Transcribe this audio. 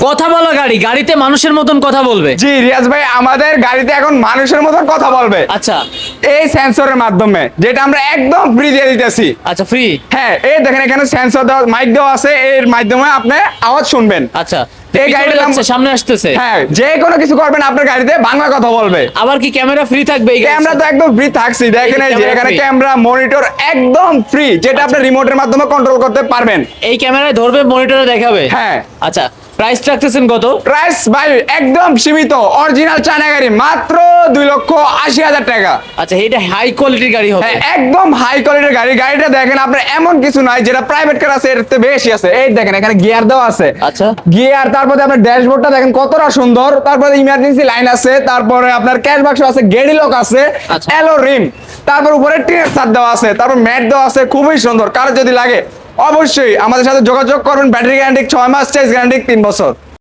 কথা বলা গাড়ি, গাড়িতে মানুষের মতন কথা বলবে। জি রিয়াজ ভাই, আমাদের গাড়িতে এখন মানুষের মতন কথা বলবে। আচ্ছা এই সেন্সরের মাধ্যমে, যেটা আমরা একদম ফ্রি দিয়ে দিতেছি। আচ্ছা, ফ্রি। হ্যাঁ, এই দেখেন এখানে সেন্সর দেওয়া, মাইক দেওয়া আছে, এর মাধ্যমে আপনি আওয়াজ শুনবেন। আচ্ছা, এই গাড়িটা সামনে আসতেছে। হ্যাঁ, যে কোনো কিছু করবেন আপনার গাড়িতে বাংলা কথা বলবে। আবার কি ক্যামেরা ফ্রি থাকবে? ক্যামেরা তো একদম ফ্রি থাকছে, দেখেন এই যে এখানে ক্যামেরা মনিটর একদম ফ্রি, যেটা আপনি রিমোটের মাধ্যমে কন্ট্রোল করতে পারবেন। এই ক্যামেরায় ধরবে, মনিটরে দেখাবে। হ্যাঁ। আচ্ছা, প্রাইস রাখতেছেন কত? প্রাইস ভাই একদম সীমিত, অরিজিনাল চায়না গাড়ি, মাত্র 2,80,000 টাকা। আচ্ছা, এটা হাই কোয়ালিটির গাড়ি হবে। হ্যাঁ, একদম হাই কোয়ালিটির গাড়ি। গাড়িটা দেখেন আপনার, এমন কিছু নাই যেটা প্রাইভেট কার আছে এর থেকে বেশি আছে। এই দেখেন এখানে গিয়ার দেওয়া আছে। আচ্ছা, গিয়ার, তারপরে আপনার ড্যাশবোর্ডটা দেখেন কতটা সুন্দর, তারপরে ইমার্জেন্সি লাইন আছে, তারপরে আপনার ক্যাশ বাক্স আছে, গেডি লক আছে, আচ্ছা। এলো রিম, তারপর উপরে টিনের ছাদ দেওয়া আছে, তারপর ম্যাট দেওয়া আছে, খুবই সুন্দর। কার যদি লাগে অবশ্যই আমাদের সাথে যোগাযোগ করবেন। ব্যাটারি গ্যারান্টি 6 মাস, চেস গ্যারান্টি 3 বছর।